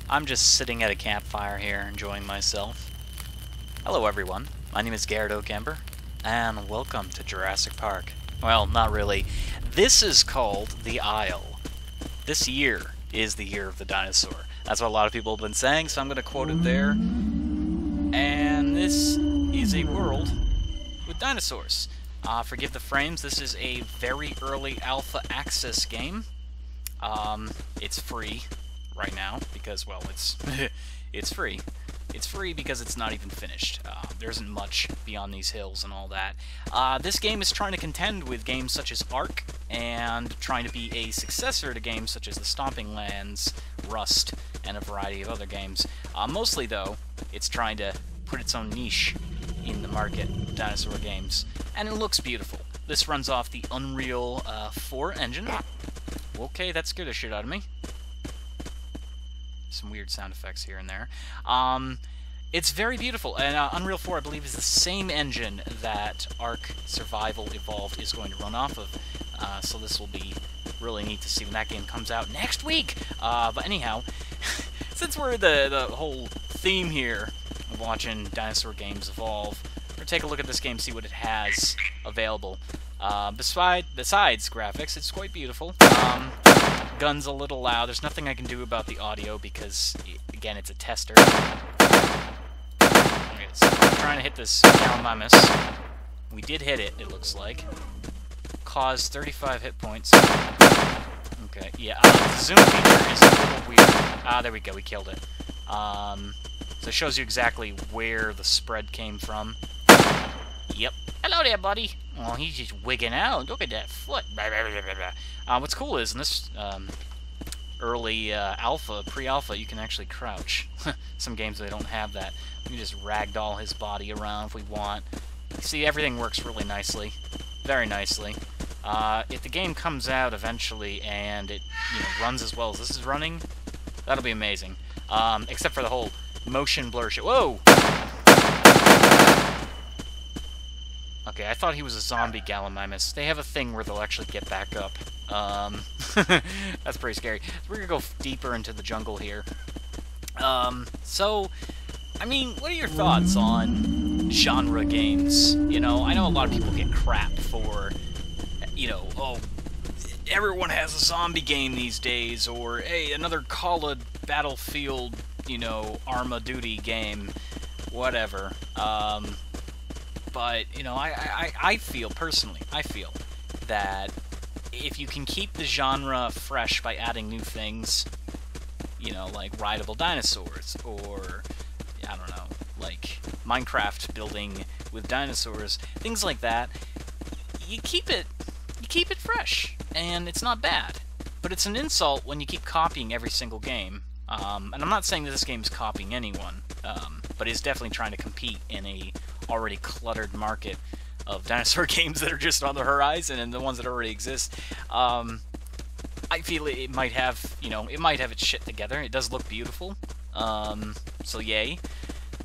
I'm just sitting at a campfire here, enjoying myself. Hello everyone, my name is Garrett Oakember, and welcome to Jurassic Park. Well, not really. This is called The Isle. This year is the year of the dinosaur. That's what a lot of people have been saying, so I'm going to quote it there. And this is a world with dinosaurs. Forgive the frames, this is a very early alpha access game. It's free right now because, well, it's it's free. It's free because it's not even finished. There isn't much beyond these hills and all that. This game is trying to contend with games such as Ark and trying to be a successor to games such as The Stomping Lands, Rust, and a variety of other games. Mostly, though, it's trying to put its own niche in the market of dinosaur games. And it looks beautiful. This runs off the Unreal 4 engine. Okay, that scared the shit out of me. Some weird sound effects here and there. It's very beautiful, and Unreal 4, I believe, is the same engine that Ark Survival Evolved is going to run off of, so this will be really neat to see when that game comes out next week. But anyhow, since we're the whole theme here of watching dinosaur games evolve, we're going to take a look at this game, see what it has available. Besides graphics, it's quite beautiful. Gun's a little loud. There's nothing I can do about the audio because, again, it's a tester. Okay, so I'm trying to hit this Gallimimus. We did hit it, it looks like. Caused 35 hit points. Okay, yeah, the zoom feature is a little weird. There we go, we killed it. So it shows you exactly where the spread came from. Yep. Hello there, buddy. Oh, he's just wigging out. Look at that foot. What's cool is in this early alpha, pre-alpha, you can actually crouch. Some games they don't have that. We can just ragdoll his body around if we want. See, everything works really nicely, very nicely. If the game comes out eventually and it runs as well as this is running, that'll be amazing. Except for the whole motion blur shit. Whoa! Okay, I thought he was a zombie Gallimimus. They have a thing where they'll actually get back up. That's pretty scary. So we're gonna go deeper into the jungle here. So, I mean, what are your thoughts on genre games? I know a lot of people get crap for, oh, everyone has a zombie game these days, or, hey, another Call of Battlefield, Arma Duty game, whatever. But, I feel, personally, that if you can keep the genre fresh by adding new things, like rideable dinosaurs, or, I don't know, like Minecraft building with dinosaurs, things like that, you keep it fresh, and it's not bad. But it's an insult when you keep copying every single game. And I'm not saying that this game's copying anyone, but it's definitely trying to compete in a already cluttered market of dinosaur games that are just on the horizon and the ones that already exist. I feel it might have, it might have its shit together. It does look beautiful, so yay.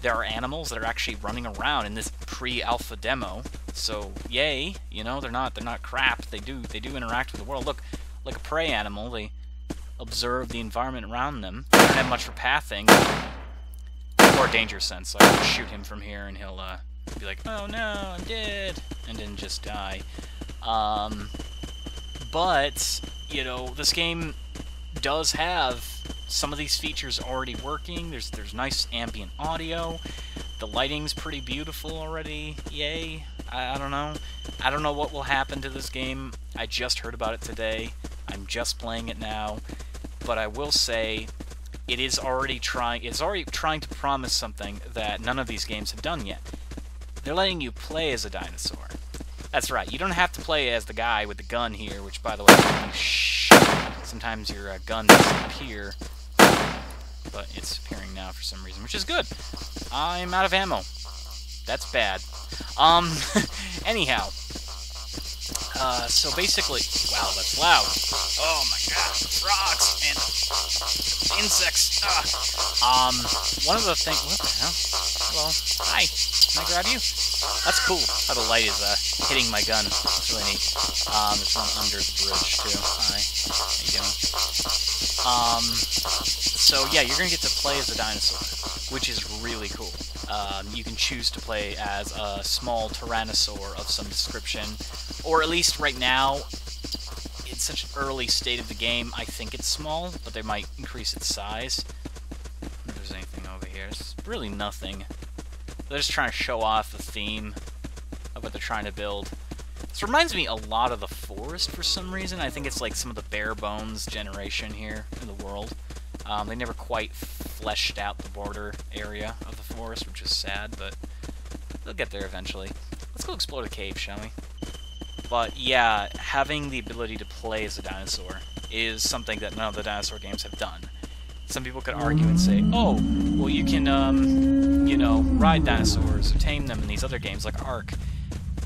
There are animals that are actually running around in this pre-alpha demo, so yay. They're not crap. They do interact with the world. Look, like a prey animal, they observe the environment around them. They don't have much for pathing or danger sense, so I can shoot him from here and he'll be like, oh no, I'm dead, and then just die. But, this game does have some of these features already working. There's nice ambient audio. The lighting's pretty beautiful already. Yay. I don't know. I don't know what will happen to this game. I just heard about it today. I'm just playing it now. But I will say, it's already trying to promise something that none of these games have done yet. They're letting you play as a dinosaur. That's right, you don't have to play as the guy with the gun here, which, by the way, sometimes your gun doesn't appear, but it's appearing now for some reason, which is good. I'm out of ammo. That's bad. Anyhow. So basically, wow, that's loud. Oh my god, frogs and insects. One of the things, what the hell? Well, hi, can I grab you? That's cool, how the light is hitting my gun. That's really neat. There's one under the bridge, too. Hi, how you doing? So yeah, you're gonna get to play as a dinosaur, which is really cool. You can choose to play as a small tyrannosaur of some description, or at least right now, it's such an early state of the game, I think it's small, but they might increase its size. I don't know if there's anything over here. There's really nothing. They're just trying to show off the theme of what they're trying to build. This reminds me a lot of the forest for some reason. I think it's like some of the bare bones generation here in the world. They never quite fleshed out the border area of the forest, which is sad, but they'll get there eventually. Let's go explore the cave, shall we? But yeah, having the ability to play as a dinosaur is something that none of the dinosaur games have done. Some people could argue and say, oh, well you can, you know, ride dinosaurs or tame them in these other games like Ark.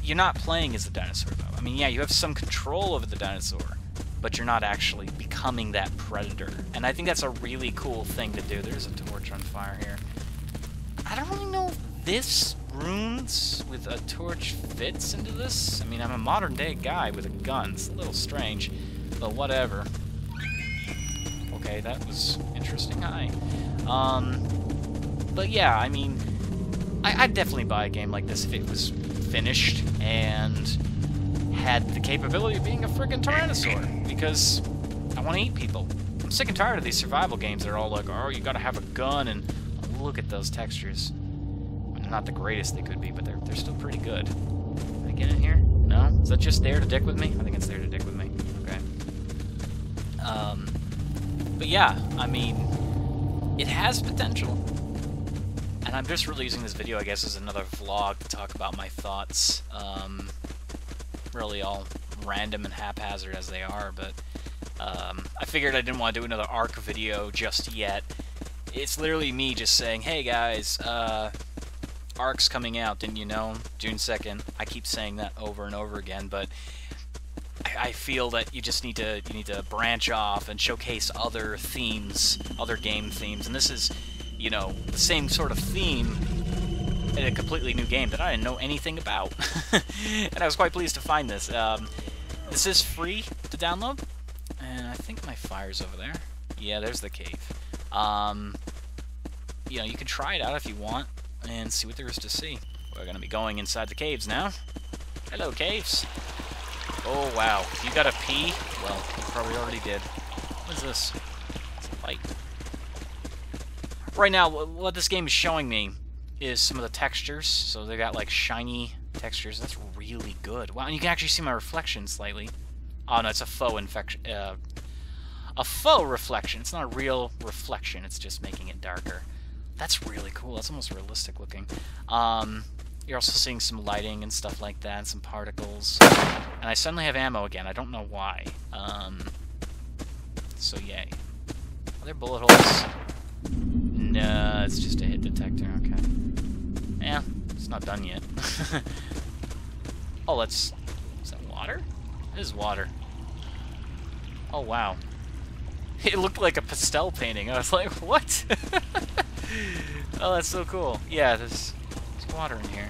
You're not playing as the dinosaur, though. I mean, yeah, you have some control over the dinosaur, but you're not actually becoming that predator. And I think that's a really cool thing to do. There's a torch on fire here. I don't really know if this runes with a torch fits into this. I mean, I'm a modern-day guy with a gun. It's a little strange, but whatever. Okay, that was interesting. Hi. But yeah, I mean, I'd definitely buy a game like this if it was finished and had the capability of being a friggin' tyrannosaur, because I want to eat people. I'm sick and tired of these survival games that are all like, oh, you gotta have a gun, and look at those textures. Not the greatest they could be, but they're still pretty good. Can I get in here? No? Is that just there to dick with me? I think it's there to dick with me. Okay. But yeah, I mean, it has potential. And I'm just releasing this video, I guess, as another vlog to talk about my thoughts. Really all random and haphazard as they are, but I figured I didn't want to do another Ark video just yet. It's literally me just saying, hey guys, Ark's coming out, didn't you know? June 2nd. I keep saying that over and over again, but I feel that you just need to branch off and showcase other themes, other game themes, and this is, you know, the same sort of theme in a completely new game that I didn't know anything about. And I was quite pleased to find this. This is free to download, and I think my fire's over there. Yeah, there's the cave. You know, you can try it out if you want and see what there is to see. We're gonna be going inside the caves now. Hello, caves. Oh, wow. You gotta pee? Well, you probably already did. What is this? It's a light. Right now, what this game is showing me is some of the textures. So they got, like, shiny textures. That's really good. Wow, and you can actually see my reflection slightly. Oh, no, it's a faux infection. A faux reflection. It's not a real reflection. It's just making it darker. That's really cool. That's almost realistic looking. You're also seeing some lighting and stuff like that, and some particles. And I suddenly have ammo again. I don't know why. So yay. Are there bullet holes? No, it's just a hit detector. Okay. Yeah, it's not done yet. Oh, is that water? It is water. Oh, wow. It looked like a pastel painting. I was like, what? Oh, that's so cool. Yeah, there's water in here.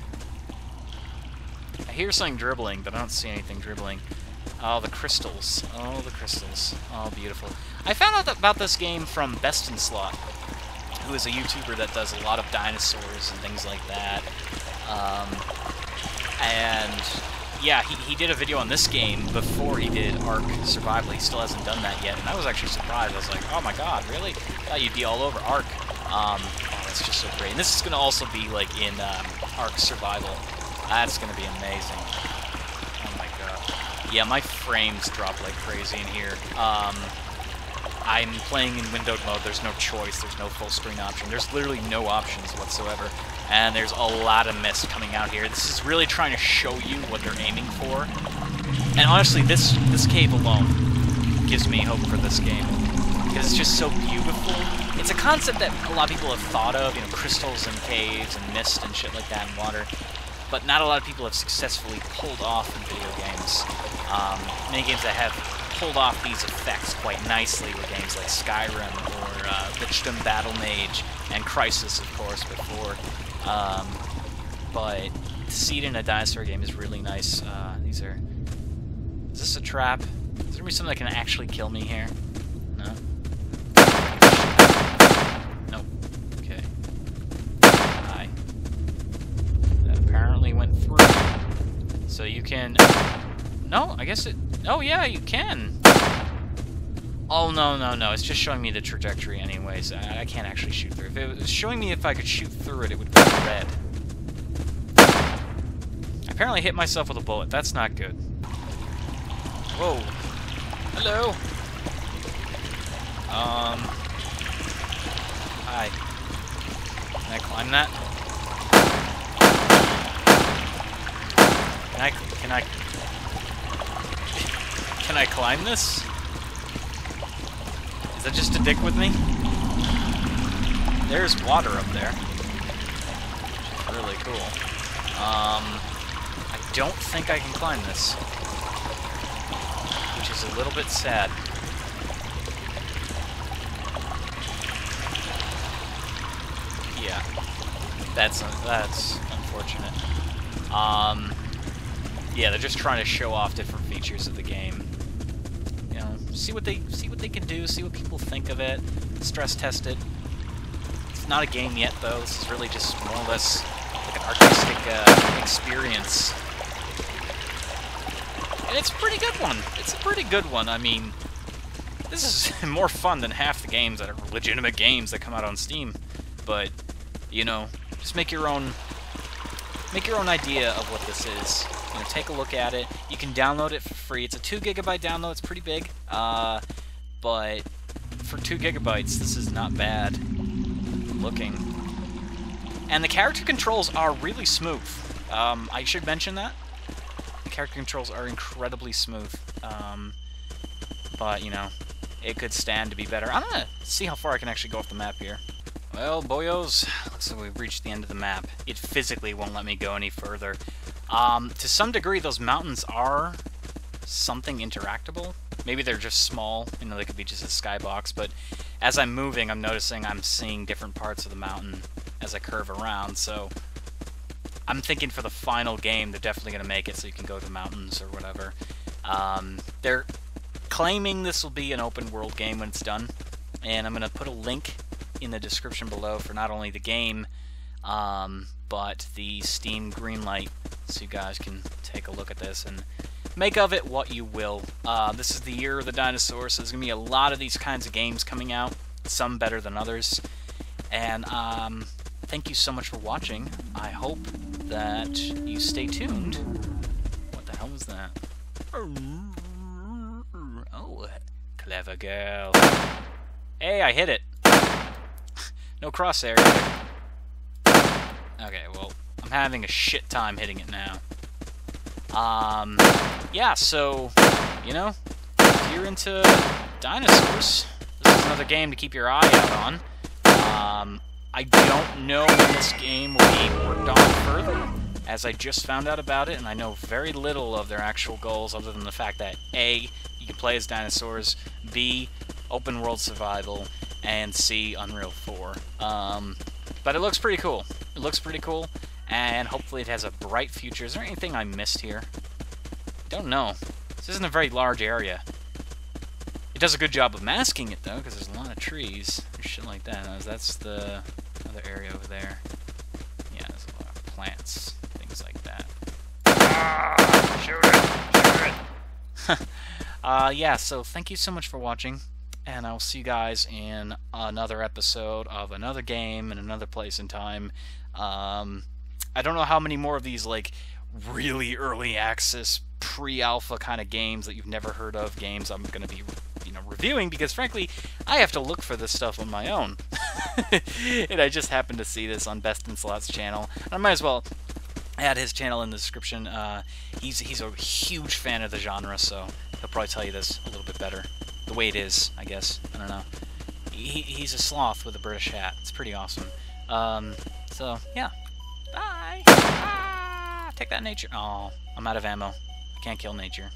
I hear something dribbling, but I don't see anything dribbling. Oh, the crystals. Oh, the crystals. Oh, beautiful. I found out about this game from Best in Slot, who is a YouTuber that does a lot of dinosaurs and things like that. And yeah, he did a video on this game before he did Ark Survival. He still hasn't done that yet, and I was actually surprised. I was like, oh my god, really? I thought you'd be all over Ark. Oh, that's just so great. And this is going to also be, like, in Ark Survival. That's going to be amazing. Oh my god. Yeah, my frames drop like crazy in here. I'm playing in windowed mode. There's no choice. There's no full screen option. There's literally no options whatsoever. And there's a lot of mist coming out here. This is really trying to show you what they're aiming for. And honestly, this cave alone gives me hope for this game. Because it's just so beautiful. It's a concept that a lot of people have thought of, you know, crystals and caves and mist and shit like that in water. But not a lot of people have successfully pulled off in video games. Many games that have pulled off these effects quite nicely were games like Skyrim or Lichdom Battle Mage and Crysis, of course, before. But to see it in a dinosaur game is really nice. Is this a trap? Is there gonna be something that can actually kill me here? No? So you can... No, I guess it... Oh, yeah, you can. Oh, no. It's just showing me the trajectory anyways. I can't actually shoot through. If it was showing me if I could shoot through it, it would be red. I apparently hit myself with a bullet. That's not good. Whoa. Hello. Hi. Can I climb that? Can I climb this? Is that just a dick with me? There's water up there. Really cool. I don't think I can climb this. Which is a little bit sad. Yeah. That's unfortunate. Yeah, they're just trying to show off different features of the game. You know, see what they can do, see what people think of it, stress test it. It's not a game yet, though. This is really just more or less like an artistic experience. And it's a pretty good one. It's a pretty good one. I mean, this is more fun than half the games that are legitimate games that come out on Steam. But, you know, just make your own idea of what this is. You know, take a look at it. You can download it for free. It's a 2 GB download. It's pretty big. But for 2 GB, this is not bad looking. And the character controls are really smooth. I should mention that. The character controls are incredibly smooth. But, you know, it could stand to be better. I'm gonna see how far I can actually go off the map here. Well, boyos, looks like we've reached the end of the map. It physically won't let me go any further. To some degree, those mountains are something interactable. Maybe they're just small, you know, they could be just a skybox, but as I'm moving, I'm noticing I'm seeing different parts of the mountain as I curve around, so I'm thinking for the final game, they're definitely going to make it so you can go to mountains or whatever. They're claiming this will be an open world game when it's done, and I'm going to put a link in the description below for not only the game, but the Steam Greenlight, so you guys can take a look at this and make of it what you will. This is the year of the dinosaur, so there's going to be a lot of these kinds of games coming out, some better than others. And thank you so much for watching. I hope that you stay tuned. What the hell was that? Oh, clever girl. Hey, I hit it. No crosshair either. Okay, well, I'm having a shit time hitting it now. Yeah, so, you know, if you're into dinosaurs, this is another game to keep your eye out on. I don't know when this game will be worked on further, as I just found out about it, and I know very little of their actual goals other than the fact that A, you can play as dinosaurs, B, open world survival, and C, Unreal 4. But it looks pretty cool. It looks pretty cool, and hopefully it has a bright future. Is there anything I missed here? Don't know. This isn't a very large area. It does a good job of masking it, though, because there's a lot of trees and shit like that. That's the other area over there. Yeah, there's a lot of plants, things like that. Ah, shoot it! Shoot it! Yeah, so thank you so much for watching, and I'll see you guys in another episode of another game in another place and time. I don't know how many more of these, like, really early access, pre-alpha kind of games that you've never heard of games I'm going to be, you know, reviewing, because frankly, I have to look for this stuff on my own. And I just happened to see this on Best in Slots channel. And I might as well add his channel in the description. He's a huge fan of the genre, so he'll probably tell you this a little bit better. The way it is, I guess. I don't know. He's a sloth with a British hat. It's pretty awesome. So, yeah. Bye! Ah, take that, nature. Oh, I'm out of ammo. I can't kill nature.